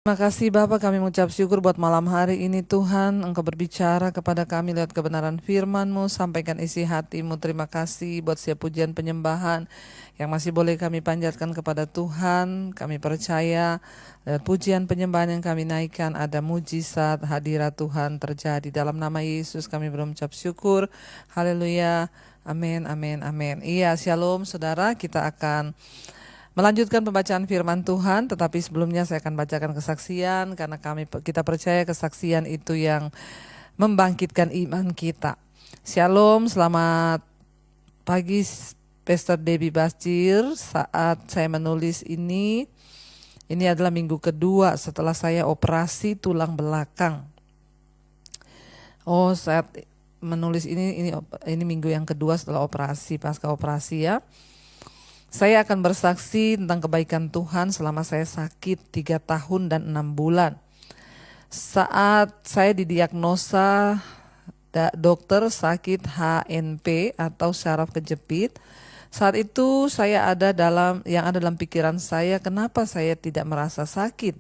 Terima kasih Bapak, kami mengucap syukur buat malam hari ini Tuhan. Engkau berbicara kepada kami lewat kebenaran firman-Mu, sampaikan isi hati-Mu. Terima kasih buat setiap pujian penyembahan yang masih boleh kami panjatkan kepada Tuhan. Kami percaya lewat pujian penyembahan yang kami naikkan ada mujizat hadirat Tuhan terjadi. Dalam nama Yesus kami berucap syukur. Haleluya. Amin, amin, amin. Iya, shalom saudara, kita akan melanjutkan pembacaan firman Tuhan, tetapi sebelumnya saya akan bacakan kesaksian karena kita percaya kesaksian itu yang membangkitkan iman kita. Shalom, selamat pagi Pastor Debbie Basjir. Saat saya menulis ini adalah minggu kedua setelah saya operasi tulang belakang. Saat menulis ini minggu yang kedua setelah operasi, pasca operasi ya. Saya akan bersaksi tentang kebaikan Tuhan selama saya sakit 3 tahun dan 6 bulan. Saat saya didiagnosa dokter sakit HNP atau syaraf kejepit, saat itu saya ada dalam pikiran saya, kenapa saya tidak merasa sakit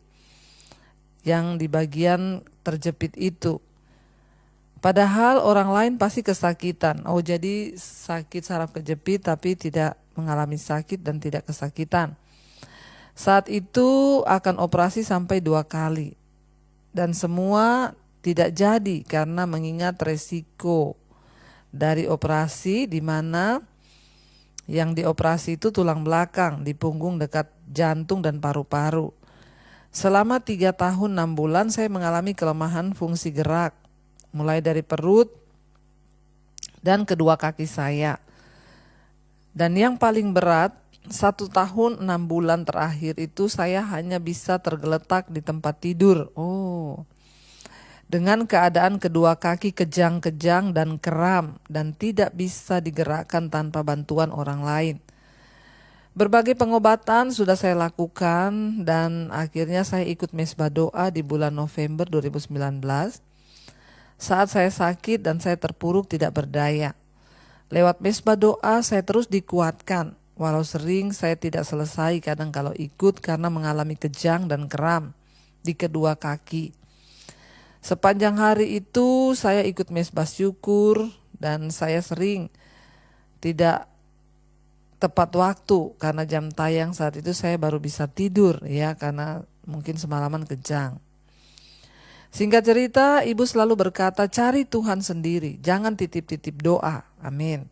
yang di bagian terjepit itu. Padahal orang lain pasti kesakitan. Jadi sakit saraf kejepit tapi tidak mengalami sakit dan tidak kesakitan. Saat itu akan operasi sampai 2 kali. Dan semua tidak jadi karena mengingat resiko dari operasi, di mana yang dioperasi itu tulang belakang di punggung dekat jantung dan paru-paru. Selama 3 tahun 6 bulan saya mengalami kelemahan fungsi gerak, mulai dari perut dan kedua kaki saya. Dan yang paling berat, 1 tahun 6 bulan terakhir itu saya hanya bisa tergeletak di tempat tidur. Dengan keadaan kedua kaki kejang-kejang dan kram dan tidak bisa digerakkan tanpa bantuan orang lain. Berbagai pengobatan sudah saya lakukan dan akhirnya saya ikut mesbah doa di bulan November 2019. Saat saya sakit dan saya terpuruk tidak berdaya. Lewat mesbah doa saya terus dikuatkan, walau sering saya tidak selesai kadang kalau ikut karena mengalami kejang dan kram di kedua kaki. Sepanjang hari itu saya ikut mesbah syukur dan saya sering tidak tepat waktu karena jam tayang saat itu saya baru bisa tidur ya karena mungkin semalaman kejang. Singkat cerita, ibu selalu berkata, cari Tuhan sendiri, jangan titip-titip doa. Amin.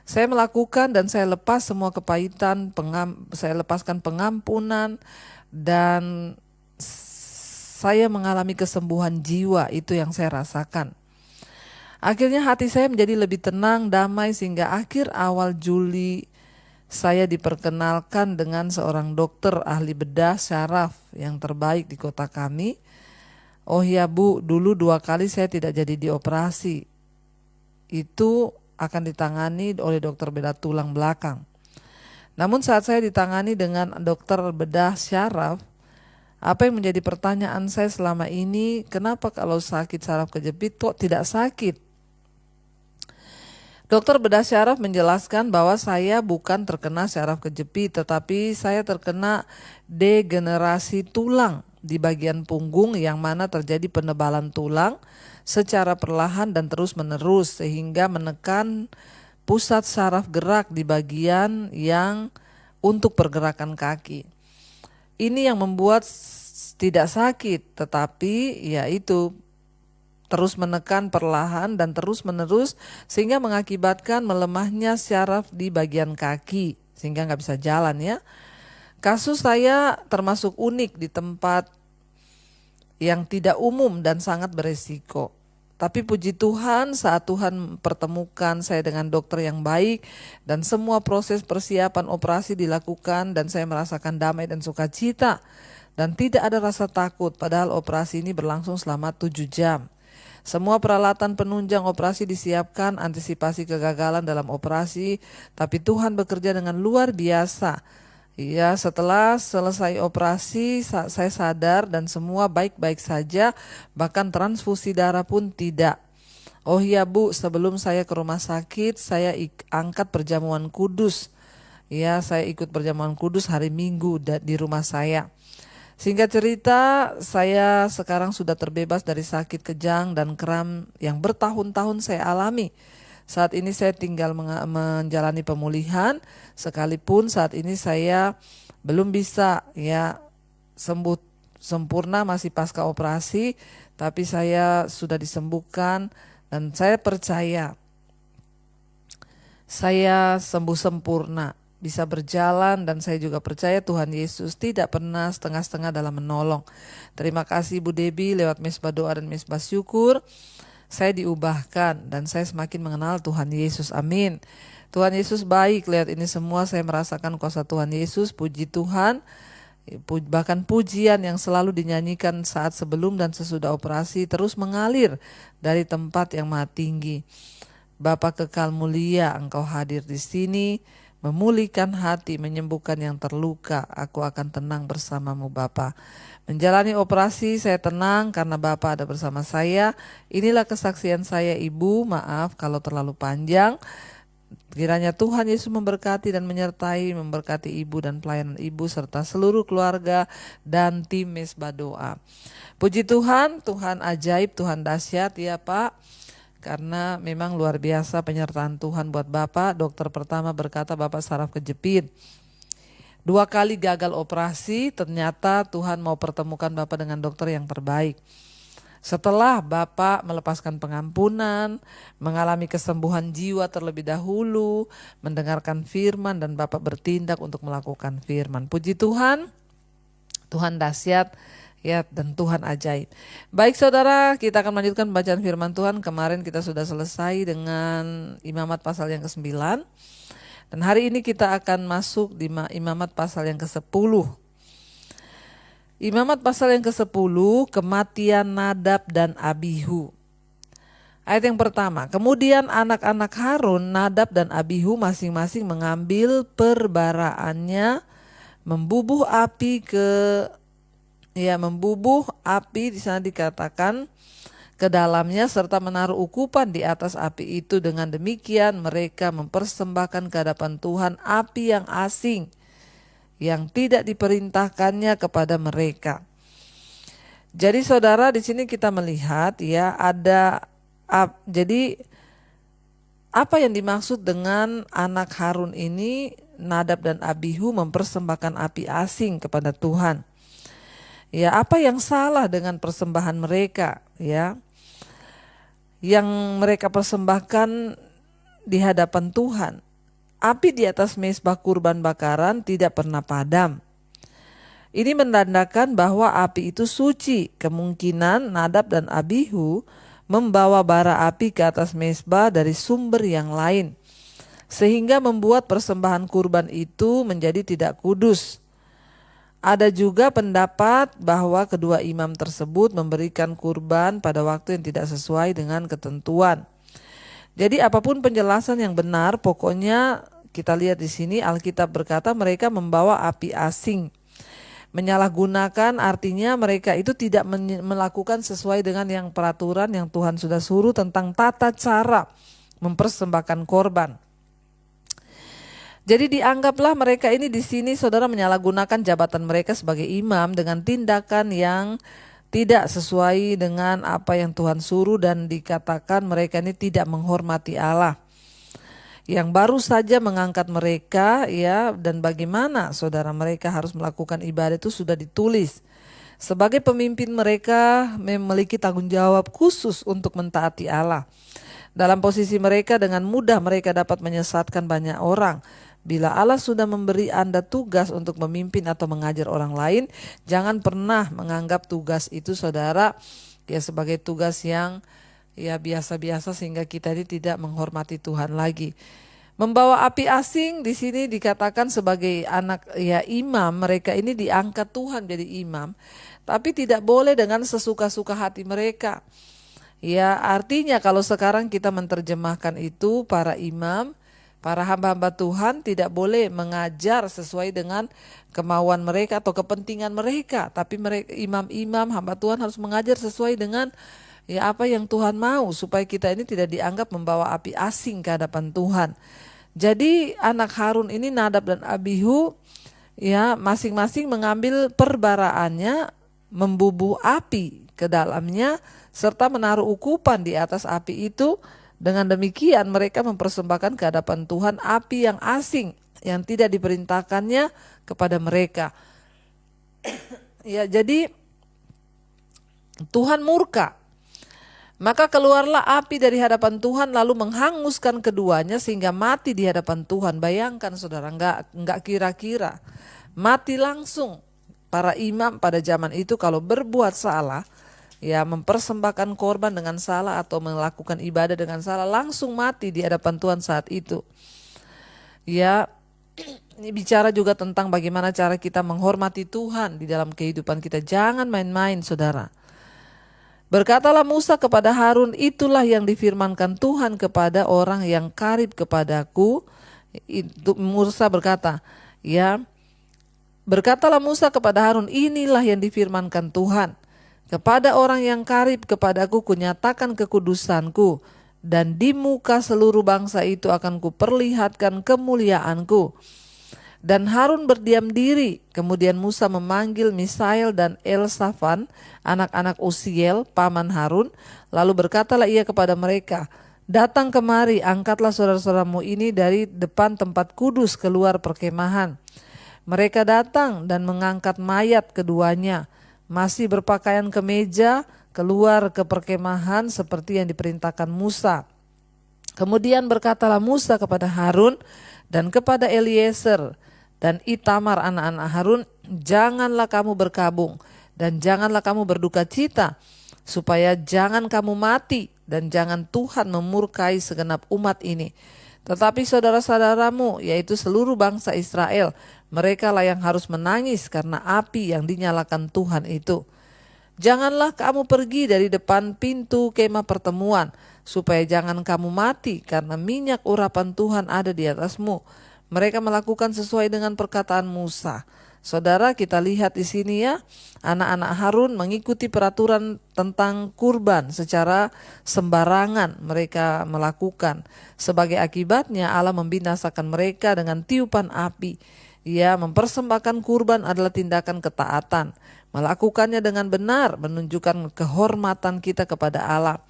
Saya melakukan dan saya lepas semua kepahitan, saya lepaskan pengampunan, dan saya mengalami kesembuhan jiwa, itu yang saya rasakan. Akhirnya hati saya menjadi lebih tenang, damai, sehingga akhir awal Juli saya diperkenalkan dengan seorang dokter ahli bedah syaraf yang terbaik di kota kami. Oh ya Bu, dulu 2 kali saya tidak jadi dioperasi. Itu akan ditangani oleh dokter bedah tulang belakang. Namun saat saya ditangani dengan dokter bedah syaraf, apa yang menjadi pertanyaan saya selama ini, kenapa kalau sakit saraf kejepit kok tidak sakit? Dokter bedah syaraf menjelaskan bahwa saya bukan terkena syaraf kejepit, tetapi saya terkena degenerasi tulang di bagian punggung yang mana terjadi penebalan tulang secara perlahan dan terus-menerus sehingga menekan pusat saraf gerak di bagian yang untuk pergerakan kaki. Ini yang membuat tidak sakit, tetapi yaitu terus menekan perlahan dan terus-menerus sehingga mengakibatkan melemahnya syaraf di bagian kaki sehingga nggak bisa jalan ya. Kasus saya termasuk unik di tempat yang tidak umum dan sangat beresiko. Tapi puji Tuhan saat Tuhan pertemukan saya dengan dokter yang baik dan semua proses persiapan operasi dilakukan dan saya merasakan damai dan sukacita dan tidak ada rasa takut padahal operasi ini berlangsung selama 7 jam. Semua peralatan penunjang operasi disiapkan, antisipasi kegagalan dalam operasi, tapi Tuhan bekerja dengan luar biasa. Ya, setelah selesai operasi saya sadar dan semua baik-baik saja, bahkan transfusi darah pun tidak. Oh iya Bu, sebelum saya ke rumah sakit saya angkat perjamuan kudus. Ya, saya ikut perjamuan kudus hari Minggu di rumah saya. Singkat cerita, saya sekarang sudah terbebas dari sakit kejang dan kram yang bertahun-tahun saya alami. Saat ini saya tinggal menjalani pemulihan, sekalipun saat ini saya belum bisa sembuh sempurna, masih pasca operasi, tapi saya sudah disembuhkan dan saya percaya saya sembuh sempurna, bisa berjalan, dan saya juga percaya Tuhan Yesus tidak pernah setengah-setengah dalam menolong. Terima kasih Bu Debi, lewat mesbah doa dan mesbah syukur, saya diubahkan dan saya semakin mengenal Tuhan Yesus. Amin. Tuhan Yesus baik, lihat ini semua saya merasakan kuasa Tuhan Yesus, puji Tuhan. Bahkan pujian yang selalu dinyanyikan saat sebelum dan sesudah operasi terus mengalir dari tempat yang maha tinggi. Bapa kekal mulia, Engkau hadir di sini, memulihkan hati, menyembuhkan yang terluka. Aku akan tenang bersamamu Bapa. Menjalani operasi saya tenang karena Bapa ada bersama saya. Inilah kesaksian saya Ibu, maaf kalau terlalu panjang. Kiranya Tuhan Yesus memberkati dan menyertai, memberkati Ibu dan pelayanan Ibu serta seluruh keluarga dan tim mesbah doa. Puji Tuhan, Tuhan ajaib, Tuhan dahsyat ya Pak. Karena memang luar biasa penyertaan Tuhan buat Bapak. Dokter pertama berkata Bapak saraf kejepit. 2 kali gagal operasi, ternyata Tuhan mau pertemukan Bapak dengan dokter yang terbaik. Setelah Bapak melepaskan pengampunan, mengalami kesembuhan jiwa terlebih dahulu, mendengarkan firman dan Bapak bertindak untuk melakukan firman. Puji Tuhan, Tuhan dahsyat ya, dan Tuhan ajaib. Baik saudara, kita akan melanjutkan bacaan firman Tuhan. Kemarin kita sudah selesai dengan Imamat pasal yang ke-9. Dan hari ini kita akan masuk di Imamat pasal yang ke-10. Imamat pasal yang ke-10, kematian Nadab dan Abihu. Ayat yang pertama, kemudian anak-anak Harun, Nadab dan Abihu masing-masing mengambil perbaraannya, membubuh api di sana dikatakan ke dalamnya serta menaruh ukupan di atas api itu. Dengan demikian mereka mempersembahkan ke hadapan Tuhan api yang asing yang tidak diperintahkannya kepada mereka. Jadi saudara, di sini kita melihat jadi apa yang dimaksud dengan anak Harun ini, Nadab dan Abihu mempersembahkan api asing kepada Tuhan. Ya, apa yang salah dengan persembahan mereka ya? Yang mereka persembahkan di hadapan Tuhan. Api di atas mezbah kurban bakaran tidak pernah padam. Ini menandakan bahwa api itu suci. Kemungkinan Nadab dan Abihu membawa bara api ke atas mezbah dari sumber yang lain, sehingga membuat persembahan kurban itu menjadi tidak kudus. Ada juga pendapat bahwa kedua imam tersebut memberikan kurban pada waktu yang tidak sesuai dengan ketentuan. Jadi apapun penjelasan yang benar, pokoknya kita lihat di sini Alkitab berkata mereka membawa api asing. Menyalahgunakan artinya mereka itu tidak melakukan sesuai dengan yang peraturan yang Tuhan sudah suruh tentang tata cara mempersembahkan korban. Jadi dianggaplah mereka ini di sini saudara menyalahgunakan jabatan mereka sebagai imam dengan tindakan yang tidak sesuai dengan apa yang Tuhan suruh, dan dikatakan mereka ini tidak menghormati Allah yang baru saja mengangkat mereka ya. Dan bagaimana saudara mereka harus melakukan ibadah itu sudah ditulis. Sebagai pemimpin mereka memiliki tanggung jawab khusus untuk mentaati Allah. Dalam posisi mereka dengan mudah mereka dapat menyesatkan banyak orang. Bila Allah sudah memberi Anda tugas untuk memimpin atau mengajar orang lain, jangan pernah menganggap tugas itu saudara ya sebagai tugas yang ya biasa-biasa sehingga kita ini tidak menghormati Tuhan lagi. Membawa api asing di sini dikatakan sebagai anak ya imam, mereka ini diangkat Tuhan jadi imam, tapi tidak boleh dengan sesuka-suka hati mereka. Ya, artinya kalau sekarang kita menerjemahkan itu, para imam, para hamba-hamba Tuhan tidak boleh mengajar sesuai dengan kemauan mereka atau kepentingan mereka. Tapi mereka, imam-imam, hamba Tuhan harus mengajar sesuai dengan ya apa yang Tuhan mau, supaya kita ini tidak dianggap membawa api asing ke hadapan Tuhan. Jadi anak Harun ini, Nadab dan Abihu, ya masing-masing mengambil perbaraannya, membubuh api ke dalamnya, serta menaruh ukupan di atas api itu. Dengan demikian mereka mempersembahkan ke hadapan Tuhan api yang asing yang tidak diperintahkannya kepada mereka. Ya, jadi Tuhan murka. Maka keluarlah api dari hadapan Tuhan lalu menghanguskan keduanya sehingga mati di hadapan Tuhan. Bayangkan saudara, enggak kira-kira. Mati langsung. Para imam pada zaman itu kalau berbuat salah, ya mempersembahkan korban dengan salah atau melakukan ibadah dengan salah, langsung mati di hadapan Tuhan saat itu. Ya, ini bicara juga tentang bagaimana cara kita menghormati Tuhan di dalam kehidupan kita. Jangan main-main saudara. Berkatalah Musa kepada Harun, itulah yang difirmankan Tuhan kepada orang yang karib kepadaku. Itu Musa berkata, ya, berkatalah Musa kepada Harun, inilah yang difirmankan Tuhan. Kepada orang yang karib kepadaku kunyatakan kekudusanku, dan di muka seluruh bangsa itu akan kuperlihatkan kemuliaanku. Dan Harun berdiam diri. Kemudian Musa memanggil Misael dan Elsafan, anak-anak Uziel, paman Harun. Lalu berkatalah ia kepada mereka, datang kemari, angkatlah saudara-saudaramu ini dari depan tempat kudus keluar perkemahan. Mereka datang dan mengangkat mayat keduanya, masih berpakaian kemeja, keluar ke perkemahan seperti yang diperintahkan Musa. Kemudian berkatalah Musa kepada Harun dan kepada Eliezer dan Itamar anak-anak Harun, janganlah kamu berkabung dan janganlah kamu berduka cita, supaya jangan kamu mati dan jangan Tuhan memurkai segenap umat ini. Tetapi saudara-saudaramu, yaitu seluruh bangsa Israel, mereka lah yang harus menangis karena api yang dinyalakan Tuhan itu. Janganlah kamu pergi dari depan pintu kemah pertemuan, supaya jangan kamu mati karena minyak urapan Tuhan ada di atasmu. Mereka melakukan sesuai dengan perkataan Musa. Saudara, kita lihat di sini ya, anak-anak Harun mengikuti peraturan tentang kurban secara sembarangan mereka melakukan. Sebagai akibatnya Allah membinasakan mereka dengan tiupan api. Ya, mempersembahkan kurban adalah tindakan ketaatan. Melakukannya dengan benar menunjukkan kehormatan kita kepada Allah.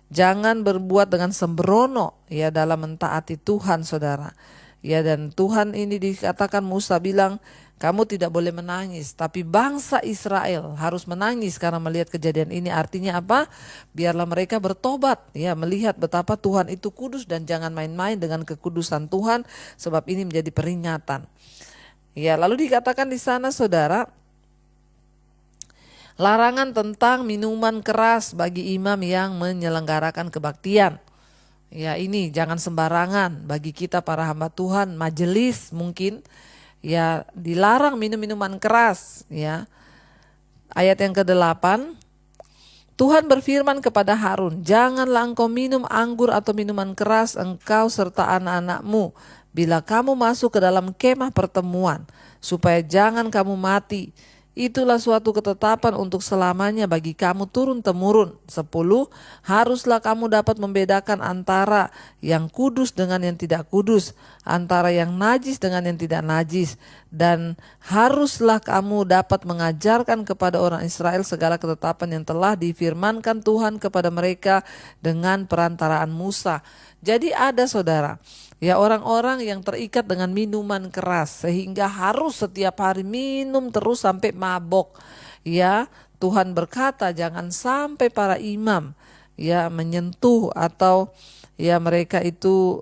Jangan berbuat dengan sembrono ya dalam mentaati Tuhan, saudara. Ya, dan Tuhan ini dikatakan Musa bilang, kamu tidak boleh menangis, tapi bangsa Israel harus menangis karena melihat kejadian ini. Artinya apa? Biarlah mereka bertobat, ya, melihat betapa Tuhan itu kudus dan jangan main-main dengan kekudusan Tuhan, sebab ini menjadi peringatan. Ya, lalu dikatakan di sana, saudara, larangan tentang minuman keras bagi imam yang menyelenggarakan kebaktian. Ya, ini jangan sembarangan bagi kita para hamba Tuhan, majelis mungkin ya dilarang minum minuman keras ya. Ayat yang ke-8, Tuhan berfirman kepada Harun, janganlah engkau minum anggur atau minuman keras engkau serta anak-anakmu bila kamu masuk ke dalam kemah pertemuan, supaya jangan kamu mati. Itulah suatu ketetapan untuk selamanya bagi kamu turun-temurun. 10. Haruslah kamu dapat membedakan antara yang kudus dengan yang tidak kudus, antara yang najis dengan yang tidak najis. Dan haruslah kamu dapat mengajarkan kepada orang Israel segala ketetapan yang telah difirmankan Tuhan kepada mereka dengan perantaraan Musa. Jadi ada, saudara, ya, orang-orang yang terikat dengan minuman keras sehingga harus setiap hari minum terus sampai mabok. Ya, Tuhan berkata jangan sampai para imam ya menyentuh atau ya mereka itu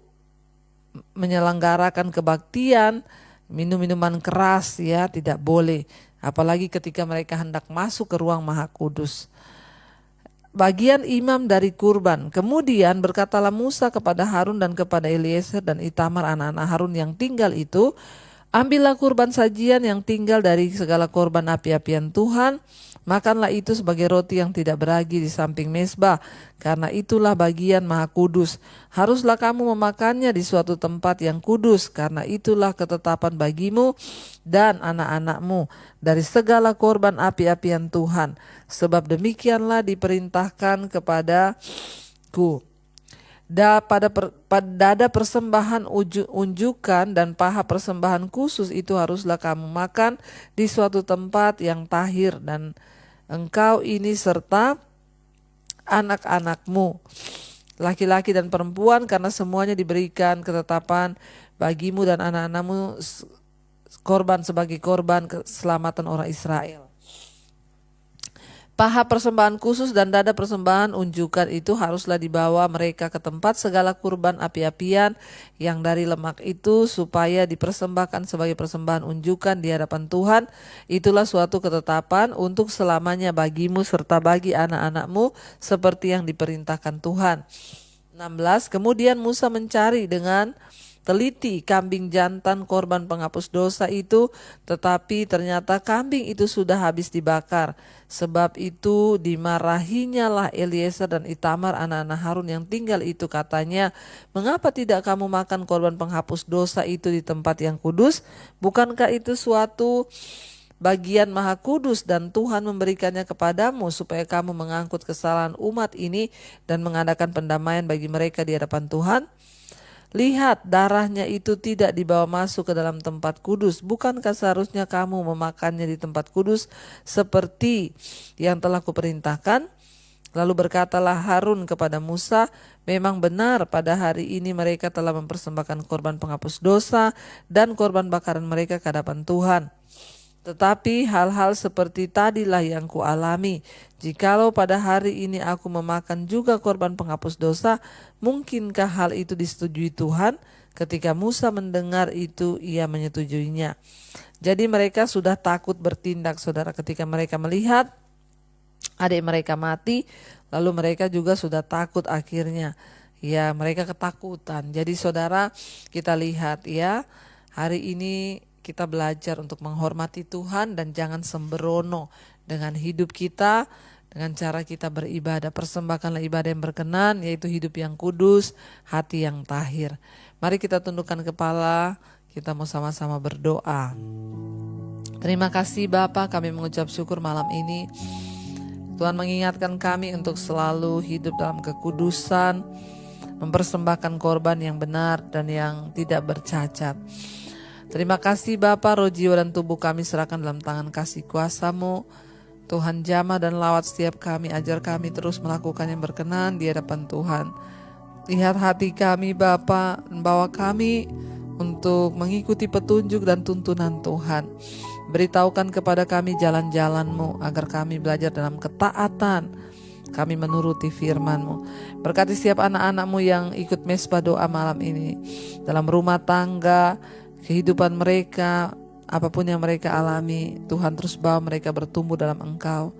menyelenggarakan kebaktian minum minuman keras, ya, tidak boleh. Apalagi ketika mereka hendak masuk ke ruang Maha Kudus. Bagian imam dari kurban. Kemudian berkatalah Musa kepada Harun dan kepada Eliezer dan Itamar anak-anak Harun yang tinggal itu, ambillah kurban sajian yang tinggal dari segala korban api-apian Tuhan, makanlah itu sebagai roti yang tidak beragi di samping mezbah, karena itulah bagian Maha Kudus. Haruslah kamu memakannya di suatu tempat yang kudus, karena itulah ketetapan bagimu dan anak-anakmu dari segala korban api-apian Tuhan. Sebab demikianlah diperintahkan kepadaku. Pada dada persembahan unjukan dan paha persembahan khusus itu haruslah kamu makan di suatu tempat yang tahir, dan engkau ini serta anak-anakmu, laki-laki dan perempuan, karena semuanya diberikan ketetapan bagimu dan anak-anakmu korban sebagai korban keselamatan orang Israel. Paha persembahan khusus dan dada persembahan unjukan itu haruslah dibawa mereka ke tempat segala kurban api-apian yang dari lemak itu, supaya dipersembahkan sebagai persembahan unjukan di hadapan Tuhan. Itulah suatu ketetapan untuk selamanya bagimu serta bagi anak-anakmu, seperti yang diperintahkan Tuhan. 16. Kemudian Musa mencari dengan teliti kambing jantan korban penghapus dosa itu, tetapi ternyata kambing itu sudah habis dibakar. Sebab itu dimarahinya lah Eliezer dan Itamar anak-anak Harun yang tinggal itu, katanya, mengapa tidak kamu makan korban penghapus dosa itu di tempat yang kudus? Bukankah itu suatu bagian maha kudus, dan Tuhan memberikannya kepadamu supaya kamu mengangkut kesalahan umat ini dan mengadakan pendamaian bagi mereka di hadapan Tuhan? Lihat, darahnya itu tidak dibawa masuk ke dalam tempat kudus. Bukankah seharusnya kamu memakannya di tempat kudus seperti yang telah kuperintahkan? Lalu berkatalah Harun kepada Musa, memang benar pada hari ini mereka telah mempersembahkan korban penghapus dosa dan korban bakaran mereka ke hadapan Tuhan. Tetapi hal-hal seperti tadilah yang kualami. Jikalau pada hari ini aku memakan juga korban penghapus dosa, mungkinkah hal itu disetujui Tuhan? Ketika Musa mendengar itu, ia menyetujuinya. Jadi mereka sudah takut bertindak, saudara, ketika mereka melihat adik mereka mati, lalu mereka juga sudah takut akhirnya. Ya, mereka ketakutan. Jadi saudara, kita lihat ya, hari ini kita belajar untuk menghormati Tuhan dan jangan sembrono dengan hidup kita, dengan cara kita beribadah. Persembahkanlah ibadah yang berkenan, yaitu hidup yang kudus, hati yang tahir. Mari kita tundukkan kepala, kita mau sama-sama berdoa. Terima kasih Bapa, kami mengucap syukur malam ini. Tuhan mengingatkan kami untuk selalu hidup dalam kekudusan, mempersembahkan korban yang benar dan yang tidak bercacat. Terima kasih Bapa, roh jiwa dan tubuh kami serahkan dalam tangan kasih kuasa-Mu. Tuhan jamah dan lawat setiap kami, ajar kami terus melakukan yang berkenan di hadapan Tuhan. Lihat hati kami Bapa, dan bawa kami untuk mengikuti petunjuk dan tuntunan Tuhan. Beritahukan kepada kami jalan-jalan-Mu, agar kami belajar dalam ketaatan, kami menuruti firman-Mu. Berkati setiap anak-anak-Mu yang ikut mesbah doa malam ini, dalam rumah tangga, kehidupan mereka, apapun yang mereka alami, Tuhan terus bawa mereka bertumbuh dalam Engkau.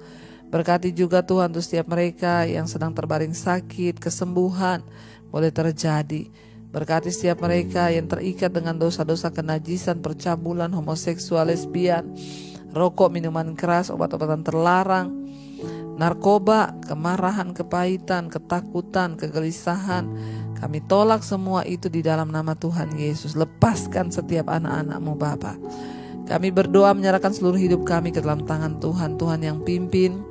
Berkati juga Tuhan untuk setiap mereka yang sedang terbaring sakit, kesembuhan boleh terjadi. Berkati setiap mereka yang terikat dengan dosa-dosa kenajisan, percabulan, homoseksual, lesbian, rokok, minuman keras, obat-obatan terlarang, narkoba, kemarahan, kepahitan, ketakutan, kegelisahan. Kami tolak semua itu di dalam nama Tuhan Yesus. Lepaskan setiap anak-anak-Mu Bapa. Kami berdoa menyerahkan seluruh hidup kami ke dalam tangan Tuhan. Tuhan yang pimpin,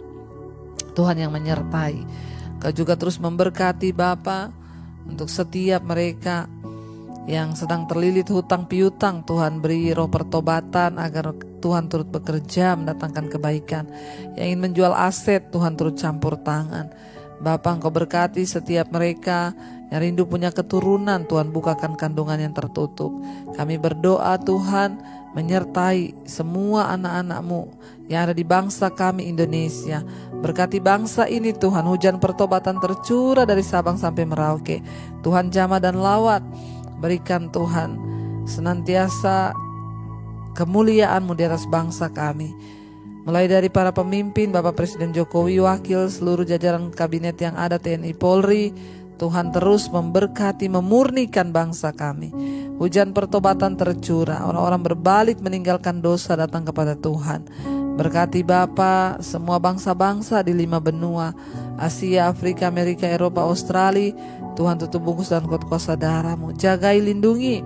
Tuhan yang menyertai. Kau juga terus memberkati Bapa untuk setiap mereka yang sedang terlilit hutang piutang. Tuhan beri roh pertobatan agar Tuhan turut bekerja mendatangkan kebaikan. Yang ingin menjual aset, Tuhan turut campur tangan. Bapa, Engkau berkati setiap mereka yang rindu punya keturunan. Tuhan bukakan kandungan yang tertutup. Kami berdoa Tuhan menyertai semua anak-anak-Mu yang ada di bangsa kami Indonesia. Berkati bangsa ini Tuhan, hujan pertobatan tercurah dari Sabang sampai Merauke. Tuhan jamah dan lawat, berikan Tuhan senantiasa kemuliaan-Mu di atas bangsa kami. Mulai dari para pemimpin, Bapak Presiden Jokowi, wakil, seluruh jajaran kabinet yang ada, TNI Polri, Tuhan terus memberkati, memurnikan bangsa kami. Hujan pertobatan tercurah, orang-orang berbalik meninggalkan dosa, datang kepada Tuhan. Berkati Bapa semua bangsa-bangsa di 5 benua, Asia, Afrika, Amerika, Eropa, Australia. Tuhan tutup bungkus dan kuasa darah-Mu. Jagai, lindungi,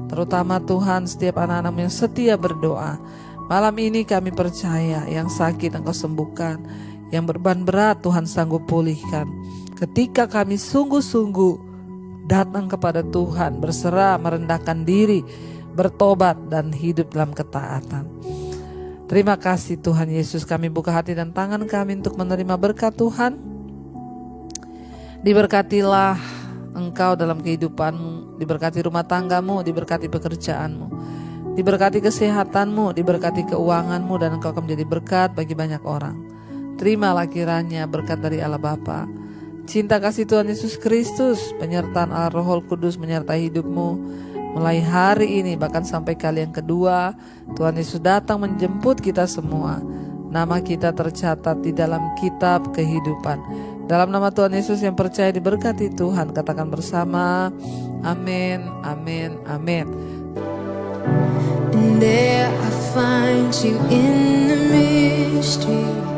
terutama Tuhan setiap anak-anak-Mu yang setia berdoa. Malam ini kami percaya yang sakit Engkau sembuhkan, yang beban berat Tuhan sanggup pulihkan. Ketika kami sungguh-sungguh datang kepada Tuhan, berserah, merendahkan diri, bertobat dan hidup dalam ketaatan. Terima kasih Tuhan Yesus, kami buka hati dan tangan kami untuk menerima berkat Tuhan. Diberkatilah Engkau dalam kehidupanmu, diberkati rumah tanggamu, diberkati pekerjaanmu, diberkati kesehatanmu, diberkati keuanganmu, dan Engkau akan menjadi berkat bagi banyak orang. Terimalah kiranya berkat dari Allah Bapa, cinta kasih Tuhan Yesus Kristus, penyertaan Allah Roh Kudus menyertai hidupmu mulai hari ini bahkan sampai kali yang kedua. Tuhan Yesus datang menjemput kita semua. Nama kita tercatat di dalam kitab kehidupan. Dalam nama Tuhan Yesus yang percaya diberkati Tuhan, katakan bersama, amin, amin, amin. And there I find you in the mystery.